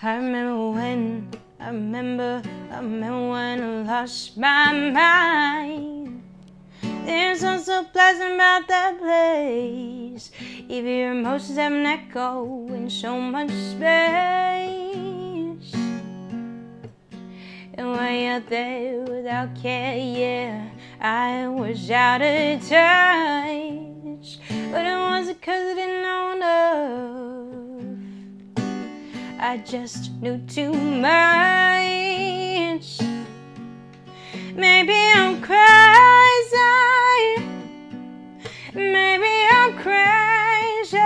I remember when I lost my mind. There's something so pleasant about that place. Even your emotions have an echo in so much space. And way out there without care, yeah, I was out of touch. But it wasn't 'cause I didn't know enough. I just knew too much. Maybe I'm crazy. Maybe I'm crazy.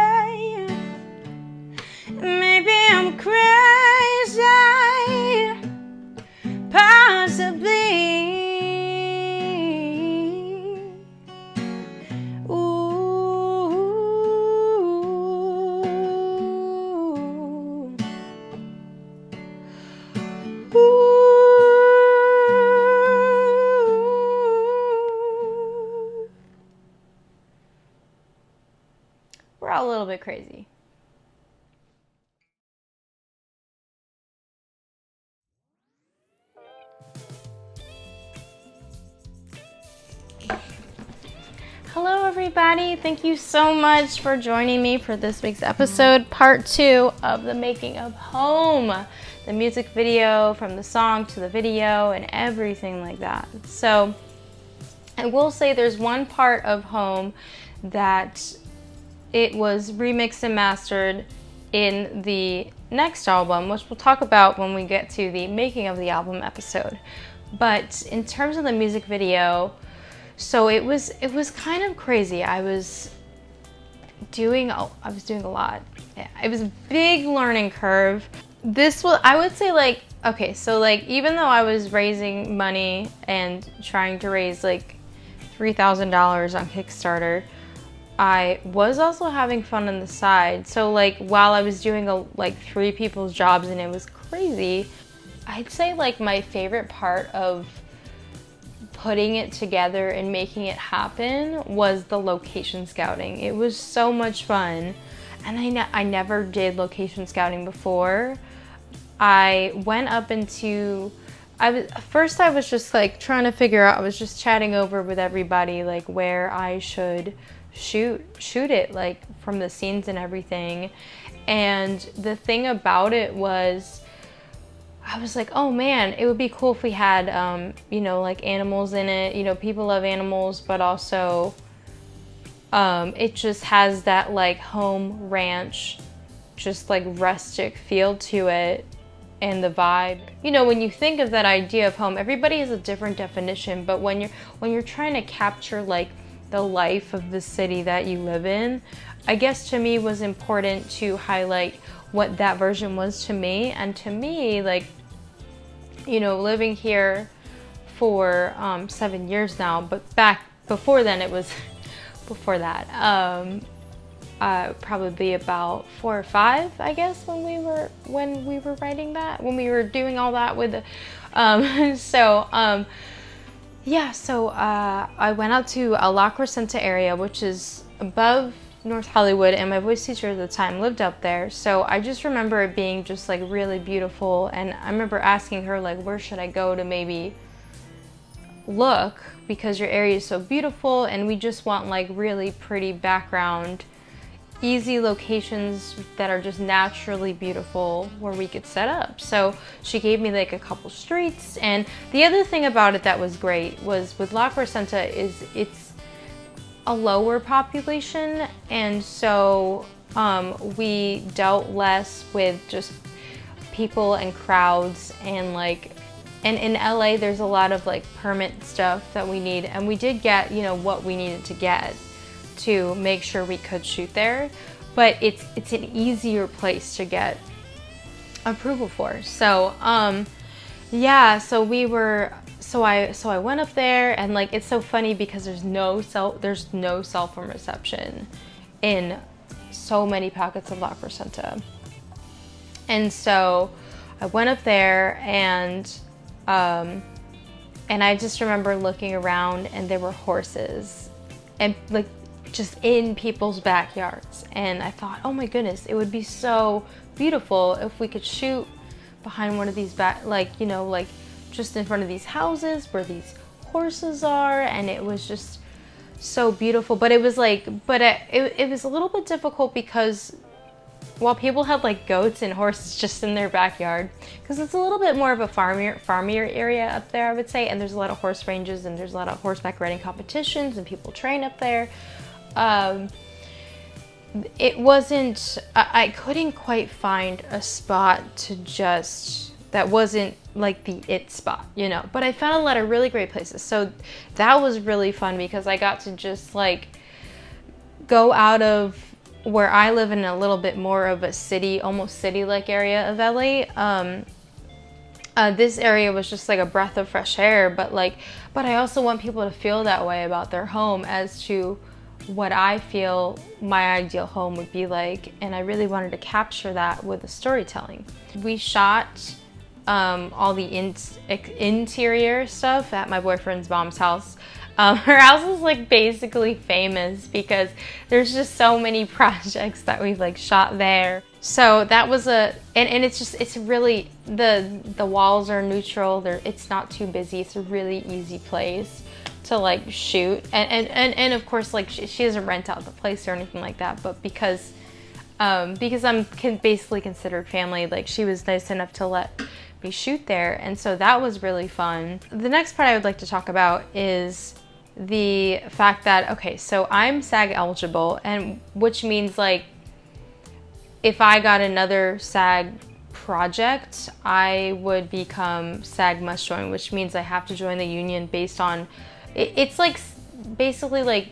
Maybe I'm crazy. Possibly. We're all a little bit crazy. Hello everybody, thank you so much for joining me for this week's episode, part 2 of the making of Home, the music video from the song to the video and everything like that. So I will say there's one part of Home that it was remixed and mastered in the next album, which we'll talk about when we get to the making of the album episode. But in terms of the music video, so it was kind of crazy. I was doing a lot. Yeah, it was a big learning curve. This was, I would say, like, okay, so like even though I was raising money and trying to raise like $3,000 on Kickstarter, I was also having fun on the side. So like while I was doing like 3 people's jobs and it was crazy, I'd say like my favorite part of putting it together and making it happen was the location scouting. It was so much fun, and I never did location scouting before. I went up into, first I was just like trying to figure out, I was just chatting over with everybody like where I should shoot it, like from the scenes and everything. And the thing about it was, I was like, oh man, it would be cool if we had, you know, like animals in it. You know, people love animals, but also it just has that like home ranch, just like rustic feel to it and the vibe. You know, when you think of that idea of home, everybody has a different definition, but when you're trying to capture like the life of the city that you live in, I guess to me it was important to highlight what that version was to me. And to me, like, you know, living here for 7 years now, but back before then, it was before that, probably about 4 or 5, I guess, when we were writing that, when we were doing all that with the, yeah, so I went out to a La Crescenta area, which is above North Hollywood, and my voice teacher at the time lived up there. So I just remember it being just like really beautiful, and I remember asking her like, where should I go to maybe look, because your area is so beautiful and we just want like really pretty background, easy locations that are just naturally beautiful where we could set up. So she gave me like a couple streets. And the other thing about it that was great was with La Crescenta is it's a lower population, and so we dealt less with just people and crowds, and like, and in LA there's a lot of like permit stuff that we need, and we did get, you know, what we needed to get to make sure we could shoot there, but it's an easier place to get approval for. So yeah, so I went up there, and like it's so funny because there's no cell phone reception in so many pockets of La Crescenta. And so I went up there, and I just remember looking around, and there were horses and like just in people's backyards, and I thought, oh my goodness, it would be so beautiful if we could shoot behind one of these like, you know, like just in front of these houses where these horses are, and it was just so beautiful. But it was like, it was a little bit difficult because while people had like goats and horses just in their backyard, because it's a little bit more of a farmier area up there, I would say, and there's a lot of horse ranges and there's a lot of horseback riding competitions and people train up there. It wasn't, I couldn't quite find a spot to just, that wasn't like the it spot, you know, but I found a lot of really great places. So that was really fun because I got to just like go out of where I live in a little bit more of a city, almost city-like area of LA. This area was just like a breath of fresh air, but I also want people to feel that way about their home as to what I feel my ideal home would be like, and I really wanted to capture that with the storytelling. We shot all the interior stuff at my boyfriend's mom's house. Her house is like basically famous because there's just so many projects that we've like shot there. So that was and it's really, the walls are neutral. It's not too busy. It's a really easy place to like shoot. And of course, like she doesn't rent out the place or anything like that, but because I'm basically considered family, like she was nice enough to let me shoot there. And so that was really fun. The next part I would like to talk about is the fact that, okay, so I'm SAG eligible, and which means like if I got another SAG project, I would become SAG must join, which means I have to join the union based on, it's like basically like,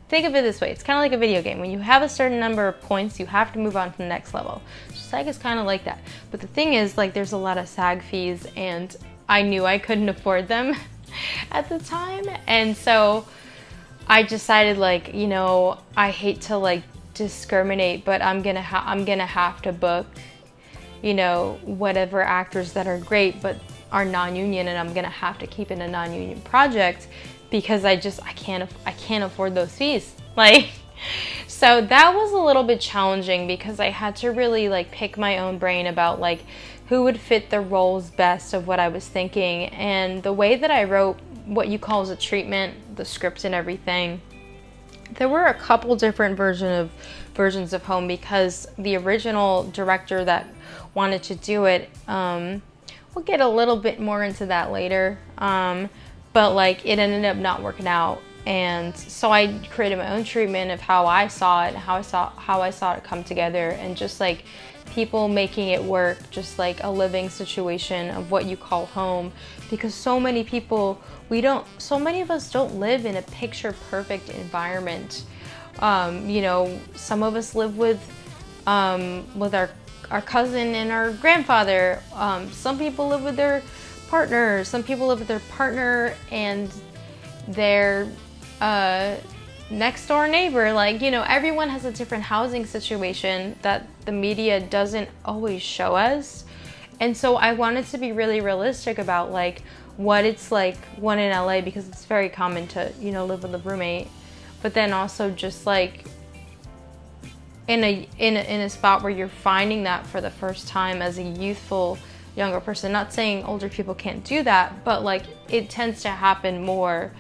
think of it this way, it's kind of like a video game. When you have a certain number of points, you have to move on to the next level. SAG is kind of like that. But the thing is, like, there's a lot of SAG fees, and I knew I couldn't afford them at the time. And so I decided, like, you know, I hate to like discriminate, but I'm gonna have to book, you know, whatever actors that are great but are non-union, and I'm gonna have to keep it a non-union project because I can't afford those fees. Like, so that was a little bit challenging because I had to really like pick my own brain about like who would fit the roles best of what I was thinking. And the way that I wrote what you call as a treatment, the script and everything, there were a couple different versions of Home because the original director that wanted to do it, we'll get a little bit more into that later, but like it ended up not working out. And so I created my own treatment of how I saw it, how I saw it come together, and just like people making it work, just like a living situation of what you call home. Because so many people, so many of us don't live in a picture perfect environment. You know, some of us live with our cousin and our grandfather. Some people live with their partner. Some people live with their partner and their next door neighbor. Like, you know, everyone has a different housing situation that the media doesn't always show us. And so I wanted to be really realistic about like what it's like one in LA, because it's very common to, you know, live with a roommate, but then also just like in a spot where you're finding that for the first time as a youthful younger person. Not saying older people can't do that, but like it tends to happen more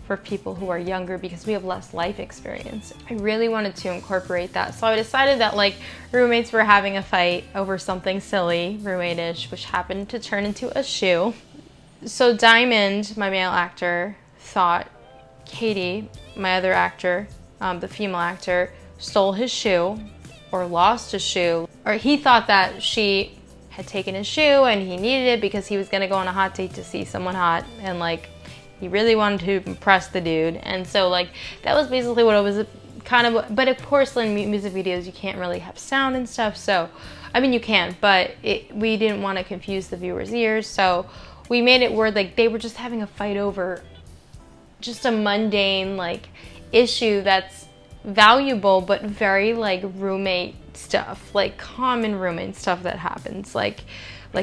for people who are younger because we have less life experience. I really wanted to incorporate that. So I decided that like roommates were having a fight over something silly, roommate-ish, which happened to turn into a shoe. So Diamond, my male actor, thought Katie, my other actor, the female actor, stole his shoe or lost his shoe, or he thought that she had taken his shoe and he needed it because he was gonna go on a hot date to see someone hot, and like he really wanted to impress the dude. And so like that was basically what it was kind of. But of course in music videos you can't really have sound and stuff, so I mean you can, but we didn't want to confuse the viewers' ears, so we made it where like they were just having a fight over just a mundane like issue that's valuable but very like roommate stuff, like common roommate stuff that happens, like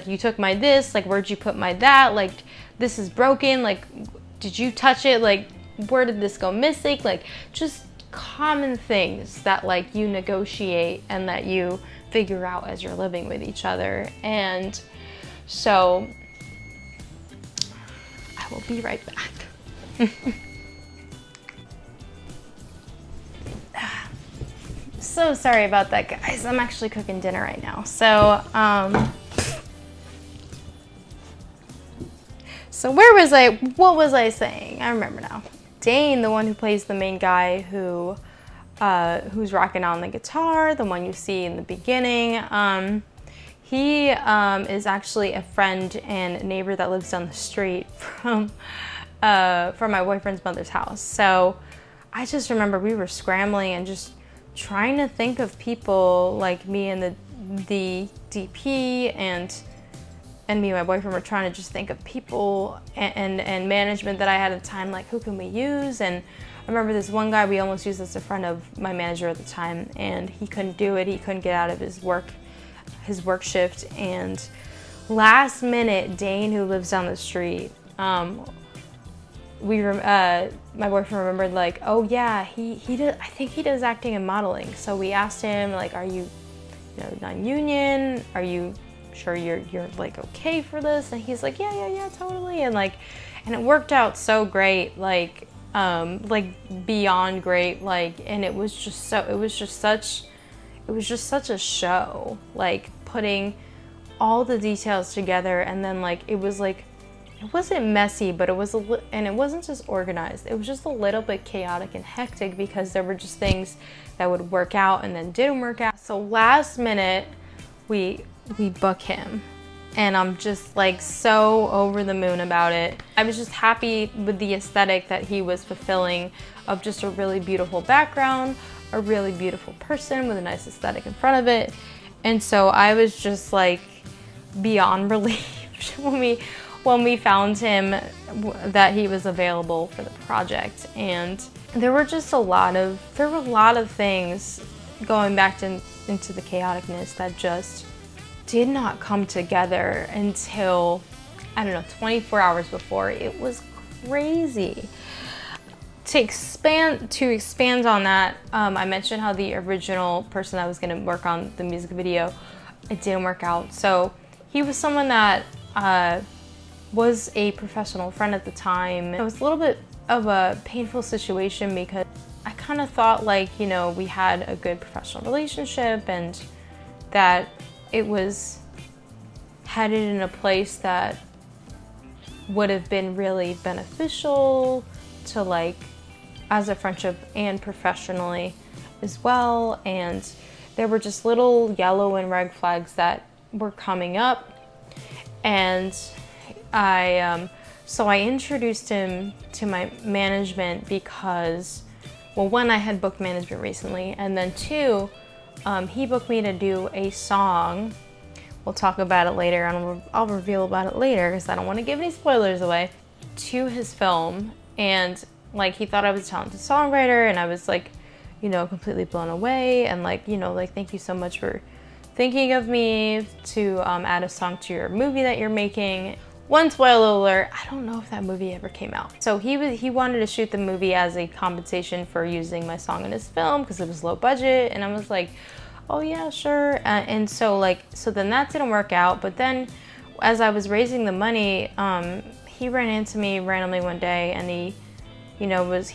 you took my this, like where'd you put my that, like this is broken, like did you touch it, like where did this go missing, like just common things that like you negotiate and that you figure out as you're living with each other. And So I will be right back. So sorry about that, guys. I'm actually cooking dinner right now. So where was I? What was I saying? I remember now. Dane, the one who plays the main guy who's rocking on the guitar, the one you see in the beginning, he is actually a friend and neighbor that lives down the street from my boyfriend's mother's house. So I just remember we were scrambling and just trying to think of people, like me and the DP and me and my boyfriend were trying to just think of people and management that I had at the time, like who can we use? And I remember this one guy we almost used as a friend of my manager at the time, and he couldn't do it. He couldn't get out of his work shift. And last minute, Dane, who lives down the street, my boyfriend remembered, like, oh yeah, he does, I think he does acting and modeling. So we asked him, like, are you non-union? Are you sure you're like okay for this? And he's like, yeah, totally. And it worked out so great, like beyond great, and it was just such a show, like putting all the details together. And then it wasn't messy, but it wasn't just organized. It was just a little bit chaotic and hectic because there were just things that would work out and then didn't work out. So last minute, we book him, and I'm just like so over the moon about it. I was just happy with the aesthetic that he was fulfilling, of just a really beautiful background, a really beautiful person with a nice aesthetic in front of it. And so I was just like beyond relieved when we found him, that he was available for the project. And there were a lot of things going back into the chaoticness that just did not come together until, I don't know, 24 hours before. It was crazy. To expand on that, I mentioned how the original person that was going to work on the music video, it didn't work out. So he was someone that was a professional friend at the time. It was a little bit of a painful situation because I kind of thought, like, we had a good professional relationship and that it was headed in a place that would have been really beneficial to, like, as a friendship and professionally as well. And there were just little yellow and red flags that were coming up. And so I introduced him to my management because, well, one, I had booked management recently, and then two, he booked me to do a song. We'll talk about it later, and I'll reveal about it later because I don't want to give any spoilers away, to his film. And like, he thought I was a talented songwriter, and I was like, completely blown away. And thank you so much for thinking of me to add a song to your movie that you're making. One spoiler alert, I don't know if that movie ever came out. So he wanted to shoot the movie as a compensation for using my song in his film because it was low budget. And I was like, oh yeah, sure. And so then that didn't work out. But then as I was raising the money, he ran into me randomly one day, and he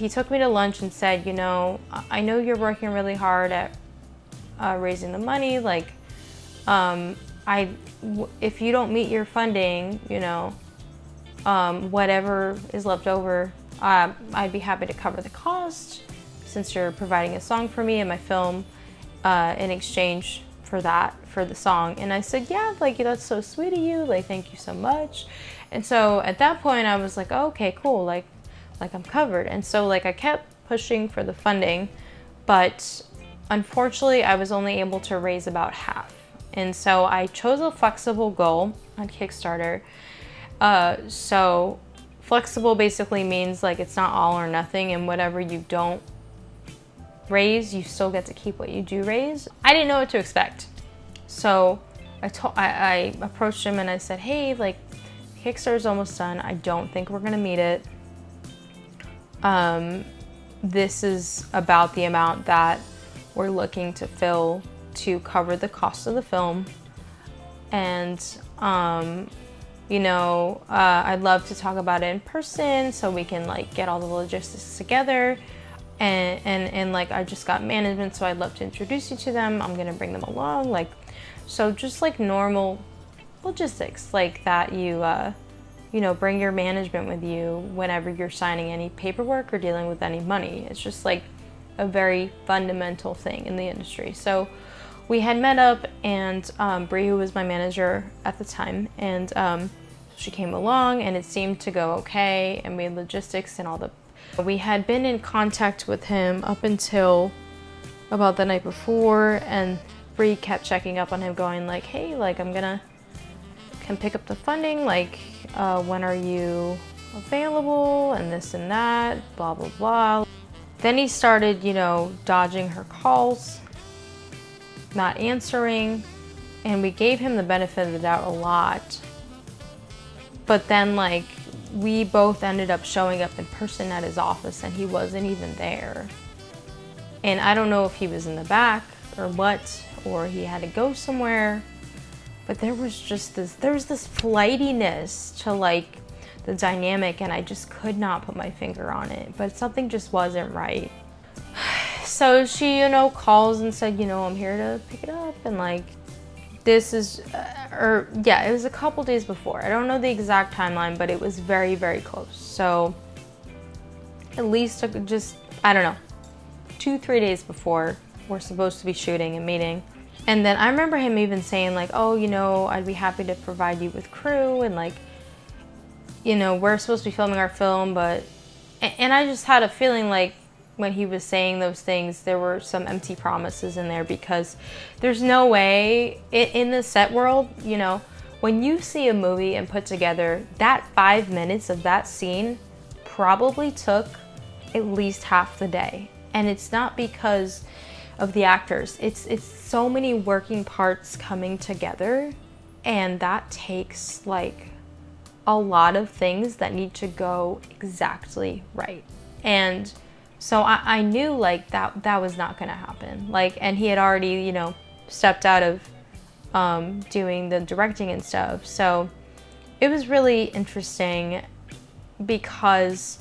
took me to lunch and said, I know you're working really hard at raising the money. Like, if you don't meet your funding, whatever is left over, I'd be happy to cover the cost since you're providing a song for me and my film in exchange for the song. And I said, yeah, like, that's so sweet of you. Like, thank you so much. And so at that point I was like, oh, okay, cool. Like I'm covered. And so I kept pushing for the funding, but unfortunately I was only able to raise about half. And so I chose a flexible goal on Kickstarter. So flexible basically means it's not all or nothing, and whatever you don't raise, you still get to keep what you do raise. I didn't know what to expect. So I approached him and I said, hey, Kickstarter's almost done. I don't think we're gonna meet it. This is about the amount that we're looking to fill to cover the cost of the film. And You know, I'd love to talk about it in person so we can like get all the logistics together. And like I just got management, so I'd love to introduce you to them. I'm gonna bring them along, like, so just like normal logistics, like that you know, bring your management with you whenever you're signing any paperwork or dealing with any money. It's just like a very fundamental thing in the industry. So we had met up, and Bree, who was my manager at the time, and she came along, and it seemed to go okay, and we had logistics and all the. We had been in contact with him up until about the night before, and Bree kept checking up on him, going like, hey, like can pick up the funding, like when are you available, and this and that, blah blah blah. Then he started, you know, dodging her calls, not answering, and we gave him the benefit of the doubt a lot. But then like we both ended up showing up in person at his office, and he wasn't even there. And I don't know if he was in the back or what, or he had to go somewhere, but there was this flightiness to like the dynamic, and I just could not put my finger on it, but something just wasn't right. So she, you know, calls and said, you know, I'm here to pick it up, and like, this is, it was a couple days before. I don't know the exact timeline, but it was very, very close. So at least just, I don't know, 2-3 days before we're supposed to be shooting and meeting. And then I remember him even saying like, oh, you know, I'd be happy to provide you with crew, and like, you know, we're supposed to be filming our film, but, and I just had a feeling like when he was saying those things, there were some empty promises in there, because there's no way in the set world, you know, when you see a movie and put together, that 5 minutes of that scene probably took at least half the day. And it's not because of the actors. It's so many working parts coming together, and that takes like a lot of things that need to go exactly right. And so I knew like that was not gonna happen. Like, and he had already, you know, stepped out of doing the directing and stuff. So it was really interesting, because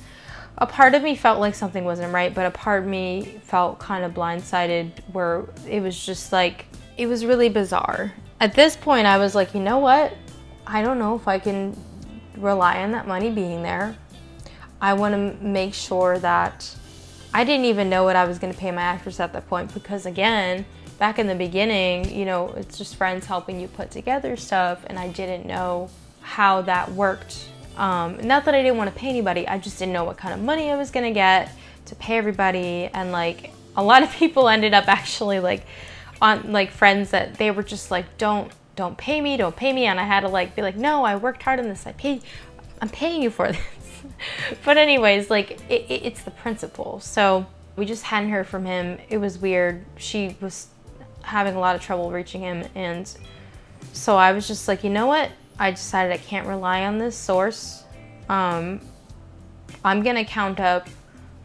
a part of me felt like something wasn't right, but a part of me felt kind of blindsided, where it was just like, it was really bizarre. At this point, I was like, you know what? I don't know if I can rely on that money being there. I want to make sure that I didn't even know what I was going to pay my actors at that point, because again, back in the beginning, you know, it's just friends helping you put together stuff, and I didn't know how that worked. Not that I didn't want to pay anybody, I just didn't know what kind of money I was going to get to pay everybody. And like a lot of people ended up actually like on like friends that they were just like, don't pay me, and I had to like be like, no, I worked hard on this, I'm paying you for this. But anyways, like it's the principle. So we just hadn't heard from him. It was weird. She was having a lot of trouble reaching him, and so I was just like, you know what? I decided I can't rely on this source. I'm gonna count up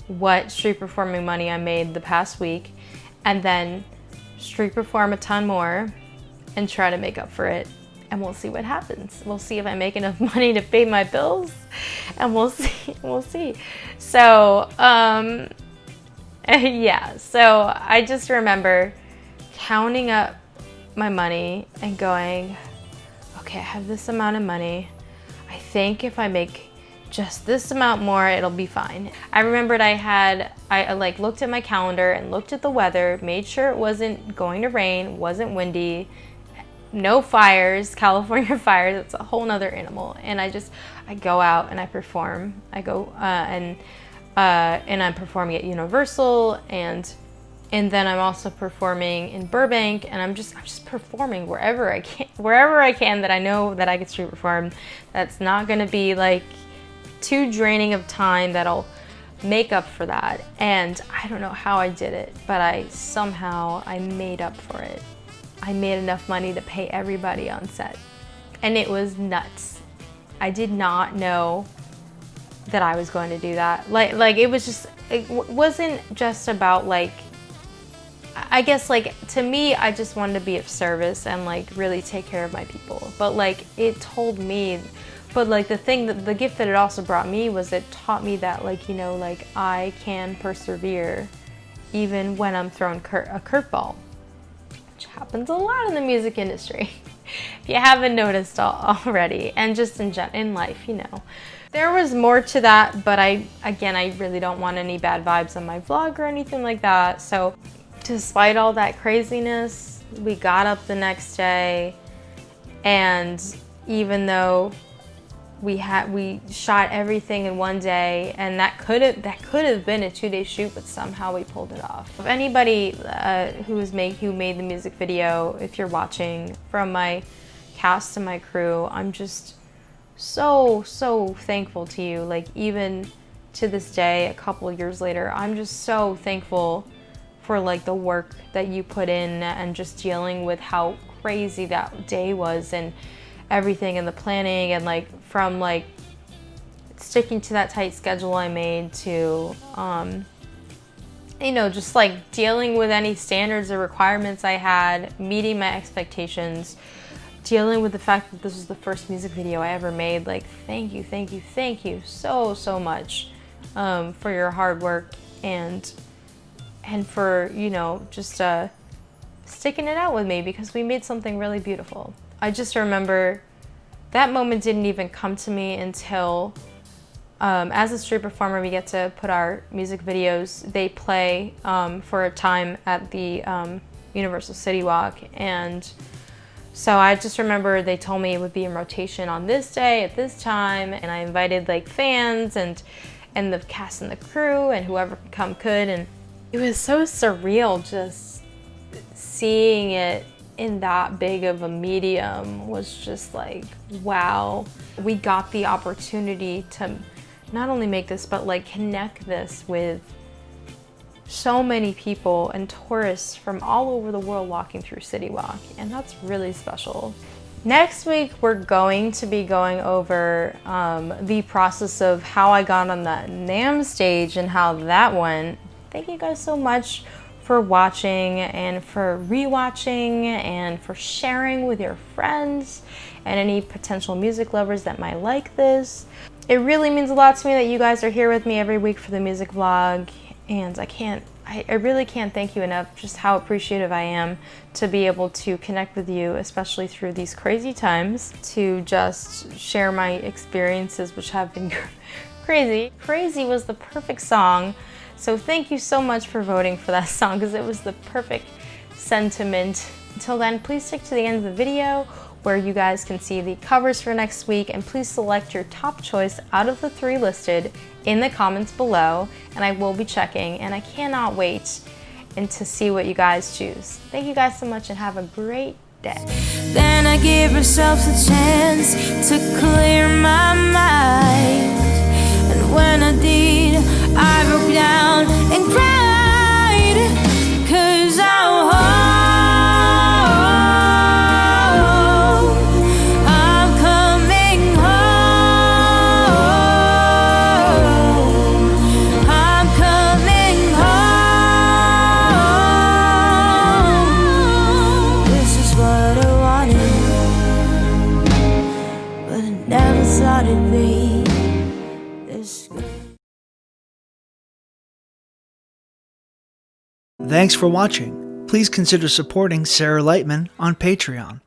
what street performing money I made the past week, and then street perform a ton more and try to make up for it. And we'll see what happens. We'll see if I make enough money to pay my bills, and we'll see. So, yeah, so I just remember counting up my money and going, okay, I have this amount of money. I think if I make just this amount more, it'll be fine. I remembered I like looked at my calendar and looked at the weather, made sure it wasn't going to rain, wasn't windy, no fires, California fires, it's a whole nother animal. And I go out and I perform. I go and I'm performing at Universal, and then I'm also performing in Burbank, and I'm just performing wherever I can that I know that I can street perform. That's not gonna be like too draining of time, that'll make up for that. And I don't know how I did it, but I made up for it. I made enough money to pay everybody on set, and it was nuts. I did not know that I was going to do that. Like it wasn't just about like I guess like to me, I just wanted to be of service and like really take care of my people. But like it told me, but like the gift that it also brought me was it taught me that like, you know, like I can persevere even when I'm thrown a curveball, which happens a lot in the music industry. If you haven't noticed already, and just in life, you know. There was more to that, but I really don't want any bad vibes on my vlog or anything like that. So despite all that craziness, we got up the next day, and even though we shot everything in one day, and that could have been a 2-day shoot, but somehow we pulled it off. If anybody who made the music video, if you're watching, from my cast and my crew, I'm just so thankful to you. Like even to this day, a couple of years later, I'm just so thankful for like the work that you put in and just dealing with how crazy that day was and everything, and the planning, and like from like sticking to that tight schedule I made to you know, just like dealing with any standards or requirements I had, meeting my expectations, dealing with the fact that this was the first music video I ever made. Like thank you so much for your hard work and for, you know, just sticking it out with me, because we made something really beautiful. I just remember that moment didn't even come to me until as a street performer, we get to put our music videos, they play for a time at the Universal City Walk. And so I just remember they told me it would be in rotation on this day at this time, and I invited like fans and the cast and the crew and whoever could come could, and it was so surreal just seeing it in that big of a medium. Was just like, wow. We got the opportunity to not only make this, but like connect this with so many people and tourists from all over the world walking through City Walk, and that's really special. Next week, we're going to be going over the process of how I got on that NAMM stage and how that went. Thank you guys so much for watching and for rewatching and for sharing with your friends and any potential music lovers that might like this. It really means a lot to me that you guys are here with me every week for the music vlog, and I really can't thank you enough just how appreciative I am to be able to connect with you, especially through these crazy times, to just share my experiences, which have been crazy. Crazy was the perfect song. So thank you so much for voting for that song, because it was the perfect sentiment. Until then, please stick to the end of the video where you guys can see the covers for next week, and please select your top choice out of the 3 listed in the comments below, and I will be checking, and I cannot wait to see what you guys choose. Thank you guys so much, and have a great day. Then I give myself a chance to clear my mind, and when I did, I broke down and cried, 'cause I'm coming home. I'm coming home. This is what I wanted, but I never thought it'd be this good. Thanks for watching. Please consider supporting Sarah Lightman on Patreon.